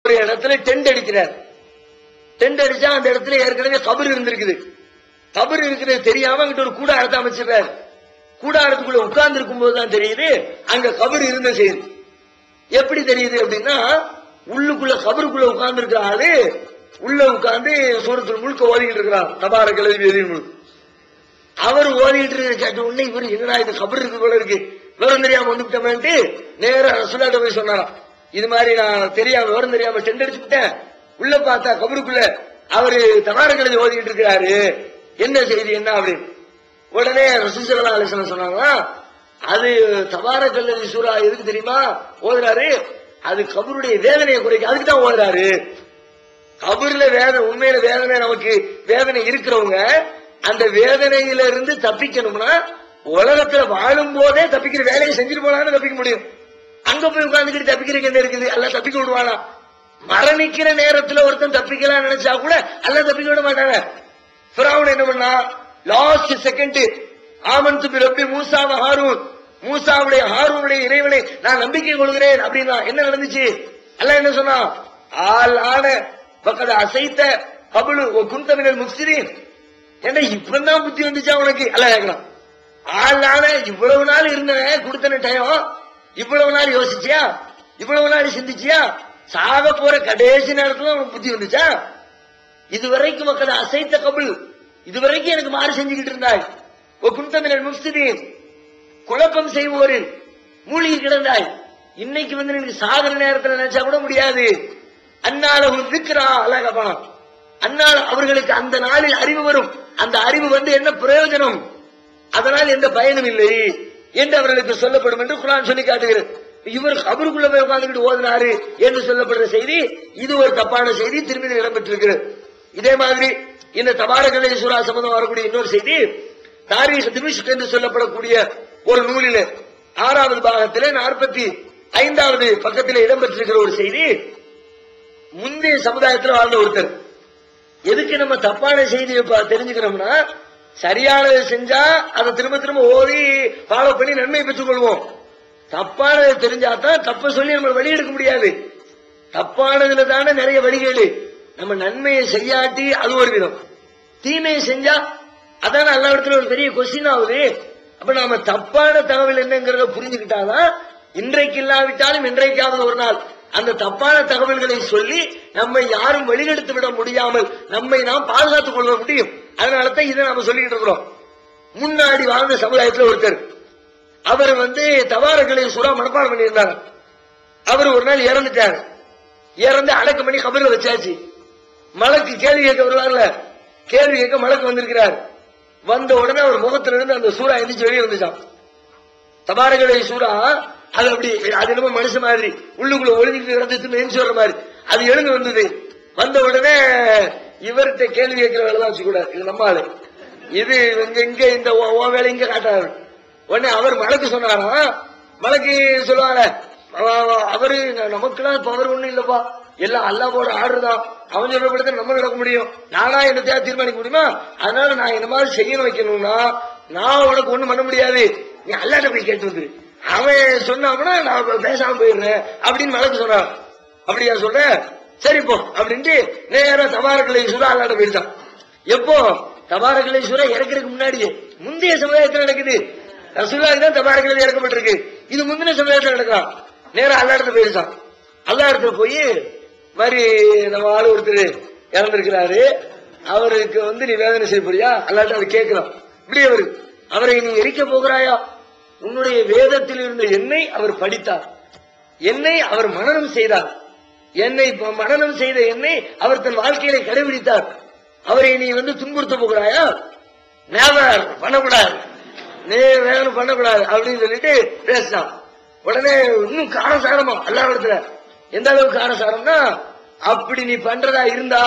ஒரு இடத்துல டென்ட் அடிக்கிறார். டென்ட் அடிச்சா அந்த இடத்துல ஏற்கனவே கபர் இருந்திருக்குது. கபர் இருக்கிறது தெரியாம அங்கிட்ட ஒரு கூடாரத்தை அமைச்சிருக்காரு. கூடாரத்துக்குள்ள உட்கார்ந்து இருக்கும் போதுதான் தெரியுது அங்க கபர் இருந்த செய்தி. எப்படி தெரியுது அப்படின்னா, உள்ளுக்குள்ள கபருக்குள்ள உட்கார்ந்து இருக்கிற ஆளு உள்ள உட்கார்ந்து சூரத்துல் முல்க ஓதிக்கிட்டு இருக்கிறார். தபாரக் அல்லதி பியதில் முல்க். அவர் ஓதிக்கிட்டு இருக்க கேட்ட உடனே இவர் என்னடா இது கபர் இருக்கு போல இருக்கு, விவரம் தெரியாம வந்துட்டோமேன்ட்டு நேரா ரசூலுல்லாஹ் போய் சொன்னாராம். இது மாதிரி நான் தெரியாம விவரம் தெரியாம டென்ட் அடிச்சுட்டேன். உள்ள பார்த்தா கபருக்குள்ள அவரு தபாரக் அல்லதி ஓதிக்கிட்டு இருக்கிறாரு, என்ன செய்தி என்ன அப்படின்னு. உடனே ரசூல் ஸல்லல்லாஹு அலைஹி வஸல்லம் சொன்னாங்க, அது தபாரக் அல்லதி சூரா எதுக்கு தெரியுமா ஓதுறாரு, அது கபருடைய வேதனையை குறைக்க, அதுக்கு தான் ஓதுறாரு. கபர்ல வேதனை, உண்மையில வேதனை, நமக்கு வேதனை இருக்கிறவங்க அந்த வேதனையில இருந்து தப்பிக்கணும்னா உலகத்துல வாழும் போதே தப்பிக்கிற வேலையை செஞ்சுட்டு போனாலும் தப்பிக்க முடியும். அங்க போய் உட்கார்ந்துக்கிட்டு தப்பிக்கிறதுக்கு என்ன இருக்குது, அல்ல தப்பிக்க விடுவானா? மரணிக்கிற நேரத்துல ஒருத்தன் தப்பிக்கலாம் நினைச்சா கூட அல்ல தப்பிக்க விட மாட்டாங்க. ஃபிரௌன் என்ன பண்ணா, லாஸ்ட் செகண்ட் ஆமன்து பி ரப்பி மூஸா வ ஹாரூன், மூசாவுடைய ஹாரூனுடைய இறைவனை நான் நம்பிக்கை கொள்கிறேன் அப்படின்னா என்ன நடந்துச்சு? அல்லாஹ் என்ன சொன்னா, ஆல் ஆன பக்கத அசைத்த கபுலு குந்த மினல் முஃப்ஸிரீன். என்ன இப்பதான் புத்தி வந்துச்சா உனக்கு? அல்லாஹ் கேக்குறான். ஆள் ஆன இவ்வளவு நாள் இருந்த கொடுத்தன டைம், இவ்வளவு நாள் யோசிச்சியா, இவ்வளவு நாள் சிந்திச்சியா, சாக போற கடைசி நேரத்துல உனக்கு புத்தி வந்துச்சா? இதுவரைக்கும் மக்கள் அசைத்த கபுல், இதுவரைக்கும் எனக்கு மாறு செஞ்சுக்கிட்டு இருந்தாய். குந்த மினல் முஃப்ஸிரீன், குழப்பம் செய்வோரில் மூழ்கி கிடந்தாய். இன்னைக்கு வந்து எனக்கு சாகர நேரத்தில் நினைச்சா கூட முடியாது. அந்நாள இருக்கிறா அல்லாஹ் கேட்பான். அந்நாள் அவர்களுக்கு அந்த நாளில் அறிவு வரும். அந்த அறிவு வந்து என்ன பிரயோஜனம், அதனால் எந்த பயனும் இல்லை என்று அவர்களுக்கு சொல்லப்படும் என்று குர்ஆன் சொல்லி காட்டுகிறது. இவர் கபருக்குள்ள போய் உட்கார்ந்துட்டு ஓதினாரு என்று சொல்லப்படுற செய்தி இது ஒரு தப்பான செய்தி, திருமதியில் இடம்பெற்றிருக்கிறது. இதே மாதிரி இந்த தபாரக் அல்லதி சூரா சம்பந்தம் வரக்கூடிய இன்னொரு செய்தி, தாரீக் திமிஷ்க் என்று சொல்லப்படக்கூடிய ஒரு நூலிலே 6வது பாகத்திலே 45வது பக்கத்திலே இடம்பெற்றிருக்கிற ஒரு செய்தி, முந்தைய சமுதாயத்தில் வாழ்ந்த ஒருத்தர். எதுக்கு நம்ம தப்பான செய்தியை தெரிஞ்சுக்கிறோம்னா, சரியானதை செஞ்சா அதை திரும்ப திரும்ப ஓதி ஃபாலோ பண்ணி நன்மை பெற்றுக் கொள்வோம். தப்பானதை தெரிஞ்சாதான் தப்ப சொல்லி நம்ம வழி எடுக்க முடியாது. தப்பானதுல தானே நிறைய வழிகள். நம்ம நன்மையை செய்யாட்டி அது ஒரு விதம், தீமையை செஞ்சா அதான எல்லா இடத்துல ஒரு பெரிய கொஸ்டின் ஆகுது. அப்ப நாம தப்பான தகவல் என்னங்கிறத புரிஞ்சுக்கிட்டாதான் இன்றைக்கு இல்லாவிட்டாலும் இன்றைக்காவது ஒரு நாள் அந்த தப்பான தகவல்களை சொல்லி நம்மை யாரும் வழிகெடுத்து விட முடியாமல் நம்மை நாம் பாதுகாத்துக் கொள்ள முடியும். அதனாலதான் இதை நாம சொல்லிட்டு இருக்கிறோம். முன்னாடி வாழ்ந்த சமுதாயத்தில் ஒருத்தர், அவர் வந்து தபாரக் அல்லதி சூரா மனப்பாடம் பண்ணியிருந்தார். அவர் ஒரு நாள் இறந்துட்டார். இறந்து அடக்கம் பண்ணி கபர்ல வச்சாச்சு. மலக்கு கேள்வி கேட்க வருவார்ல, கேள்வி கேட்க மலக்கு வந்திருக்கிறார். வந்த உடனே அவர் முகத்துல இருந்து அந்த சூரா எந்திரிச்சு வெளியே வந்துச்சான். தபாரக் அல்லதி சூரா அது அப்படி, அது என்னமோ மனுஷன் மாதிரி உள்ளுக்குள்ள ஒளிஞ்சிட்டு இறந்துட்டு எந்திரிச்சு வர்ற மாதிரி அது எழுந்து வந்தது. வந்த உடனே இவர்கிட்ட கேள்வி கேட்கிற வேலை தான் வச்சுக்கூடாது, இது நம்ம ஆளு, இது இங்க இந்த வேலை இங்க காட்டாரு. உடனே அவர் மலக்கு சொன்னாராம். மலக்கு சொல்லுவாங்க, அவரு நமக்குலாம் பவர் ஒண்ணும் இல்லப்பா, எல்லாம் அல்லாஹ்வோட ஆர்டர் தான், அவன் சொல்லப்படுத்த நம்ம நடக்க முடியும், நானா என்னத்தையா தீர்மானிக்க முடியுமா? அதனால நான் என்ன மாதிரி செய்யணும் வைக்கணும்னா நான் உனக்கு ஒண்ணும் பண்ண முடியாது, நீ அல்லாஹ்ட்ட போய் கேட்டு வந்துரு, அவன் சொன்னாங்கன்னா நான் பேசாம போயிடுறேன் அப்படின்னு மலக்கு சொன்னான். அப்படியா சொல்ற, சரி போ அப்படின்ட்டு நேரா தபாரக் அல்லதி சூரா அல்லாஹ்ட்ட போயிட்டான். எப்போ தபாரக் அல்லதி சூரா இறக்கிறதுக்கு முன்னாடியே முந்தைய சமுதாயத்தில் நடக்குது. ரசூலுல்லாஹ் தான் தபாரக் அல்லதி இறக்கப்பட்டிருக்கு, இது முந்தின சமுதாயத்தில் நடக்கலாம். நேரா அல்லாஹ்ட்ட போயிருச்சான். அல்லாஹ்ட்ட போய் மாதிரி நம்ம ஆளு ஒருத்தர் இறந்திருக்கிறாரு, அவருக்கு வந்து நீ வேதனை செய்ய போறியா? அல்லாஹ்ட்ட அவர் கேட்கலாம். இப்படி அவரை நீ எரிக்க போகிறாயா? உன்னுடைய வேதத்தில் இருந்த என்னை அவர் படித்தார், என்னை அவர் மனனம் செய்தார், என்னை மனனம் செய்த என்னை அவர் தன் வாழ்க்கையில கடைபிடித்தார், அவரை நீ வந்து துன்புறுத்த போகிறாயா? நேவர் பண்ணக்கூடாது, நீ வேதனை பண்ணக்கூடாது அப்படின்னு சொல்லிட்டு பேசினான். உடனே இன்னும் காரசாரமா எல்லா எந்த அளவுக்கு காரசாரம்னா, அப்படி நீ பண்றதா இருந்தா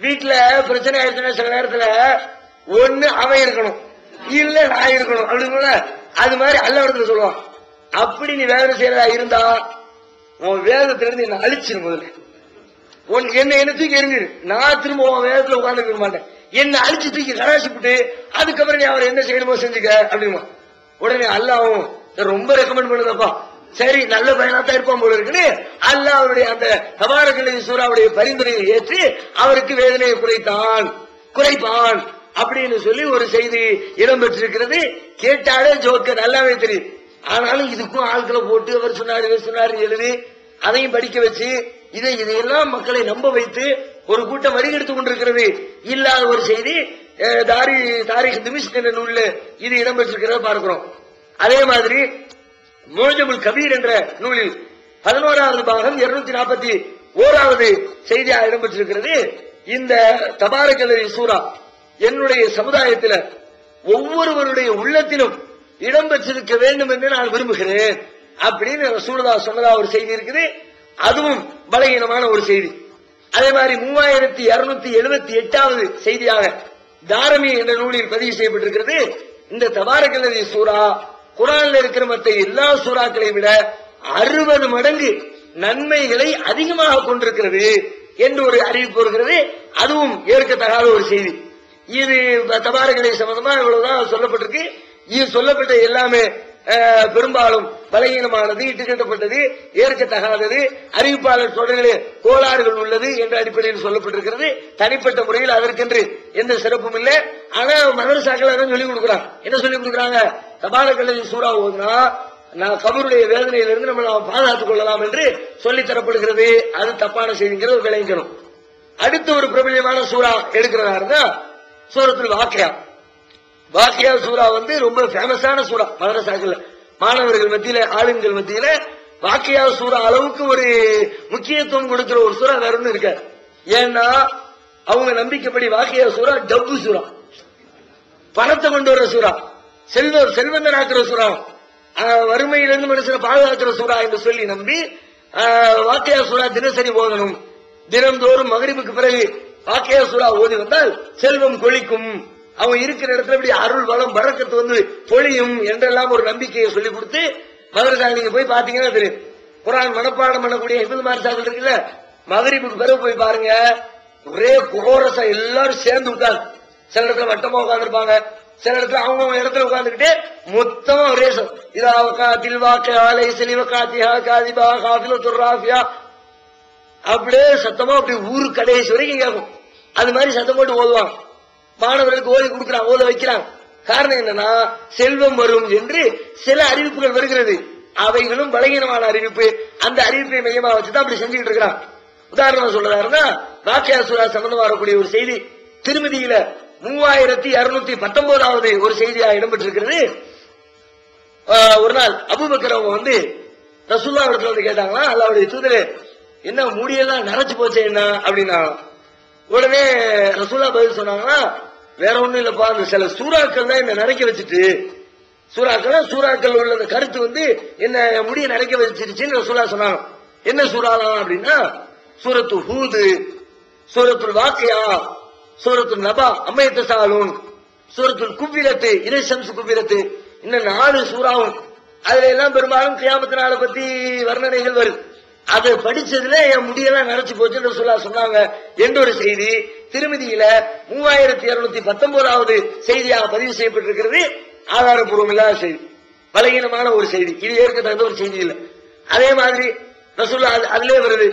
வீட்டுல பிரச்சனை ஆயிடுச்சுன்னா சில நேரத்துல ஒண்ணு அவன் இருக்கணும், இல்ல நான் இருக்கணும் அப்படின்னு அது மாதிரி அல்ல சொல்லுவான். அப்படி நீ வேதனை செய்யறதா இருந்தா உன் வேதத்துல இருந்து என்ன அழிச்சிரு, முதல்ல என்ன தூக்கி எரிஞ்சிரு, நான் திரும்ப உன் வேதத்துல உட்கார்ந்து மாட்டேன், என்ன அழிச்சு தூக்கி கடாசிப்பிட்டு அதுக்கப்புறம் நீ அவர் என்ன செய்யணுமோ செஞ்சுக்க அப்படிமா. உடனே அல்லாவும் ரொம்ப ரெக்கமெண்ட் பண்ணுதப்பா, சரி நல்ல பயனாத்தான் இருப்பான் போல இருக்குன்னு அல்லாஹ் அவருடைய அந்த தபாரக்கல்லதி சூராவுடைய பரிந்துரையை ஏற்று அவருக்கு வேதனையை குறைப்பான் அப்படின்னு சொல்லி ஒரு செய்தி இடம்பெற்றிருக்கிறது. கேட்டாலே ஜோக்க நல்லாவே தெரியும். ஆனாலும் இதுக்கும் ஆட்களை போட்டு அவர் சொன்னாரு எழுதி அதையும் படிக்க வச்சு இதையெல்லாம் மக்களை நம்ப வைத்து ஒரு கூட்டம் வழிகெடுத்துக் கொண்டிருக்கிறது. இல்லாத ஒரு செய்தி தாரிக் திமிஷ்க் என்ற நூலில் இது இடம்பெற்றிருக்கிறத பார்க்கிறோம். அதே மாதிரி முஅஜமுல் கபீர் என்ற நூலில் 11வது பாகம் 241வது செய்தியாக இடம்பெற்றிருக்கிறது. இந்த தபாரக்கல்லதி சூரா என்னுடைய சமுதாயத்தில் ஒவ்வொருவருடைய உள்ளத்திலும் இடம்பெற்றிருக்க வேண்டும் என்று நான் விரும்புகிறேன் அப்படின்னு ரசூலுல்லாஹ் சொன்னதா ஒரு செய்தி இருக்குது. அதுவும் பலகீனமான ஒரு செய்தி. அதே மாதிரி 3278வது செய்தியாக தாரமி என்ற நூலில் பதிவு செய்யப்பட்டிருக்கிறது. இந்த தபாரக்கல்லதி சூரா குர்ஆன்ல இருக்கிற மற்ற எல்லா சூறாக்களை விட 60 மடங்கு நன்மைகளை அதிகமாக கொண்டிருக்கிறது என்று ஒரு அறிவிப்பு வருகிறது. அதுவும் ஏற்கத்தகாத ஒரு செய்தி. இது தபாரக்கல்லதி சம்பந்தமா இவ்வளவுதான் சொல்லப்பட்டிருக்கு. இது சொல்லப்பட்ட எல்லாமே பெரும்பாலும் பலகீனமானது, இட்டுக்கட்டப்பட்டது, ஏற்கத்தகாதது, அறிவிப்பாளர் தொடரிலே கோளாறுகள் உள்ளது என்ற அடிப்படையில் சொல்லப்பட்டிருக்கிறது. தனிப்பட்ட முறையில் அதற்கென்று எந்த சிறப்பும் இல்லை. ஆனா மதரசாக்கள் அதான் சொல்லிக் கொடுக்குறாங்க. என்ன சொல்லிக் கொடுக்குறாங்க? தபாரக்கல்லதி சூரா ஓதுனா நான் கபருடைய வேதனையிலிருந்து நம்ம பாதுகாத்துக் கொள்ளலாம் என்று சொல்லி தரப்படுகிறது. அது தப்பான செய்திங்கிறது விளங்கணும். அடுத்த ஒரு பிரபலமான சூரா எடுக்கிறதா இருந்தா சூரத்துல் வாக்கியா சூரா ரொம்ப ஃபேமஸான சூரா. மதரசாக்கள் மாணவர்கள் மத்தியில, ஆளுங்கள் மத்தியில வாக்கியா சூரா அளவுக்கு ஒரு முக்கியத்துவம் கொடுக்கிற ஒரு சூரா வேற ஒண்ணு இருக்க. ஏன்னா அவங்க நம்பிக்கைப்படி வாக்கியா சூரா டப்பு சூரா, பணத்தை கொண்டு வர்ற சூரா, செல்வந்தனாக்குற சூரா, வறுமையிலிருந்து மனுஷனை பாதுகாக்கிற சூரா என்று சொல்லி நம்பி வாக்கியா சூரா தினசரி ஓதணும். தினந்தோறும் மகரிபுக்கு பிறகு வாக்கியா சூரா ஓதி வந்தால் செல்வம் கொழிக்கும், அவன் இருக்கிற இடத்துல இப்படி அருள் வளம் பரக்கத்து பொழியும் என்றெல்லாம் ஒரு நம்பிக்கையை சொல்லி கொடுத்து மதரசா நீங்க போய் பாத்தீங்கன்னா தெரியும். குர்ஆன் மனப்பாடம் பண்ணக்கூடிய இப்னு மார்சாக்கள் இருக்குல்ல, மகரிபுக்கு பிறகு போய் பாருங்க, ஒரே கோரசா எல்லாரும் சேர்ந்து உட்கார்ந்து, சில இடத்துல வட்டமா உட்கார்ந்துருப்பாங்க, சில இடத்துல அவங்க இடத்துல உட்கார்ந்துக்கிட்டு மொத்தமா ஒரே அப்படியே சத்தமா அப்படி ஊரு கடைசி வரைக்கும் கேட்கும். அது மாதிரி சத்தம் போட்டு ஓதுவாங்க. மாணவர்களுக்கு ஓதி கொடுக்கிறாங்க, ஓத வைக்கிறாங்க. காரணம் என்னன்னா செல்வம் வரும் என்று சில அறிவிப்புகள் வருகிறது. அவைகளும் பலகீனமான அறிவிப்பு. அந்த அறிவிப்பை மையமா வச்சுதான் அப்படி செஞ்சுக்கிட்டு இருக்கிறாங்க. உதாரணமா சொல்றதா வாக்கியா சூரா சம்பந்தமா வரக்கூடிய ஒரு செய்தி திருமதியில 3219வது ஒரு செய்தியாக இடம்பெற்றிருக்கிறது. ஒரு நாள் அபூபக்கர் அவங்க ரசூலுல்லாஹ் இடத்துல கேட்டாங்களா, அல்லாஹ்வுடைய தூதரே என்ன முடியெல்லாம் நரைச்சு போச்சு என்ன அப்படின்னா, உடனே ரசூலுல்லாஹ் பதில் சொன்னாங்கன்னா, வேற ஒண்ணும் இல்லப்பா, அந்த சில சூறாக்கள் தான் என்ன நரைக்க வச்சுட்டு, சூறாக்கள் உள்ள கருத்து என்ன முடிய நரைக்க வச்சிருச்சுன்னு ரசூலுல்லாஹ் சொன்னாங்க. என்ன சூறாலாம் அப்படின்னா சூரத்து ஹூது, சூரத்துல் வாக்கியா, சூரத்துல் நபா அம்மையத்தசாலூன், சூரத்துல் குவ்விரத்து இதை ஷம்ஸ் குவ்விரத்து, இன்னும் 4 சூறாவும். அதுல எல்லாம் பெரும்பாலும் கியாமத் நாளை பத்தி வர்ணனைகள் வரும். அதை படிச்சதுல என் முடியெல்லாம் நரைச்சு போச்சுன்னு ரசூலுல்லாஹ் சொன்னாங்க என்ற ஒரு செய்தி திருமதியில 3219வது செய்தியாக பதிவு செய்யப்பட்டிருக்கிறது. ஆதாரப்பூர்வம் இல்லாத செய்தி, பலகீனமான ஒரு செய்தி, இது ஏற்கத்தக்க ஒரு செய்தி இல்லை. அதே மாதிரி ரசூலுல்லாஹ் அதிலே வருது